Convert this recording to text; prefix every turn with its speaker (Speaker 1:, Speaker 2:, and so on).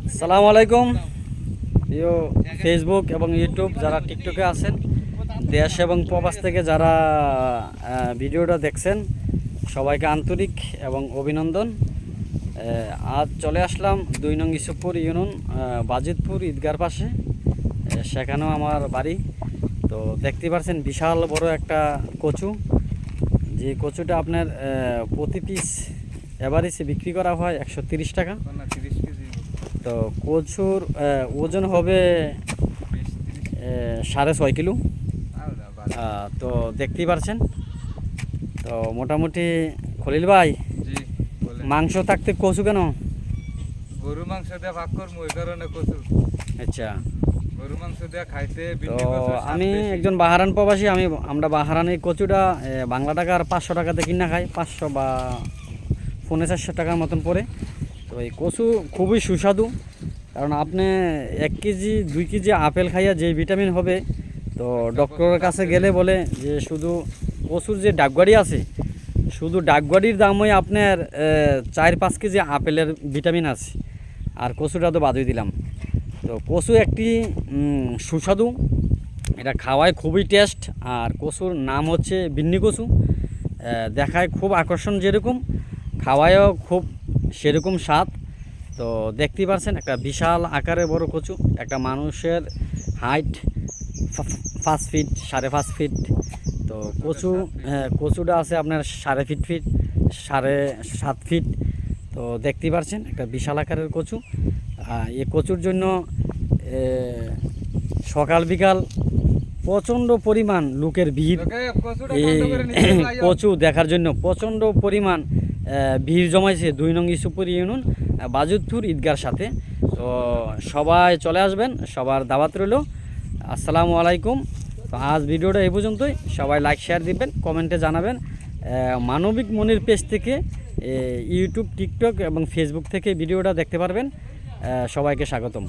Speaker 1: আসসালামু আলাইকুম প্রিয় ফেসবুক এবং ইউটিউব যারা টিকটকে আছেন, দেশ এবং প্রবাস থেকে যারা ভিডিওটা দেখছেন, সবাইকে আন্তরিক এবং অভিনন্দন। আজ চলে আসলাম 2 নং ইসুফপুর ইউনিয়ন বাজিতপুর ঈদগার পাশে, সেখানেও আমার বাড়ি। তো দেখতে পাচ্ছেন বিশাল বড় একটা কচু, যে কচুটা আপনার প্রতি পিস এভারেজে বিক্রি করা হয় 130 টাকা। তো কচুর ওজন হবে 6.5 কিলো। তো দেখতেই পারছেন। তো মোটামুটি খলিল ভাই, মাংস থাকতে কচু কেন?
Speaker 2: গরু মাংস দিয়ে ভাগ করবো ওই কারণে কচু।
Speaker 1: আচ্ছা,
Speaker 2: গরু মাংস দিয়ে খাইতে
Speaker 1: তো আমি একজন বাহারান প্রবাসী। আমরা বাহারানের কচুটা বাংলা টাকার 500 টাকাতে কিনা খাই, 500 বা 450 টাকার মতন পড়ে। তো এই কচু খুবই সুস্বাদু, কারণ আপনি 1 কেজি 2 কেজি আপেল খাইয়া যে ভিটামিন হবে, তো ডক্টরের কাছে গেলে বলে যে শুধু কচুর যে ডাকবাড়ি আছে, শুধু ডাকবাড়ির দামই আপনার 4-5 কেজি আপেলের ভিটামিন আছে। আর কচুটা তো বাদই দিলাম। তো কচু একটি সুস্বাদু, এটা খাওয়ায় খুবই টেস্ট। আর কচুর নাম হচ্ছে বিন্নি কচু। দেখায় খুব আকর্ষণ, যেরকম খাওয়ায়ও খুব সেরকম স্বাদ। তো দেখতেই পাচ্ছেন একটা বিশাল আকারে বড় কচু। একটা মানুষের হাইট 5 ফিট, 5.5 ফিট। তো কচুটা আছে আপনার 5.5 ফিট, 7.5 ফিট। তো দেখতেই পাচ্ছেন একটা বিশাল আকারের কচু। এই কচুর জন্য সকাল বিকাল প্রচণ্ড পরিমাণ লোকের ভিড়। এই কচু দেখার জন্য প্রচণ্ড পরিমাণ ভিড় জমাইছে 2 নং ইসুফপুর ইউনিয়ন বাজিতপুর ঈদগার সাথে। তো সবাই চলে আসবেন, সবার দাওয়াত রইল। আসসালামু আলাইকুম। তো আজ ভিডিওটা এই পর্যন্তই। সবাই লাইক শেয়ার দিবেন, কমেন্টে জানাবেন। মানবিক মনির পেজ থেকে, ইউটিউব, টিকটক এবং ফেসবুক থেকে ভিডিওটা দেখতে পারবেন। সবাইকে স্বাগতম।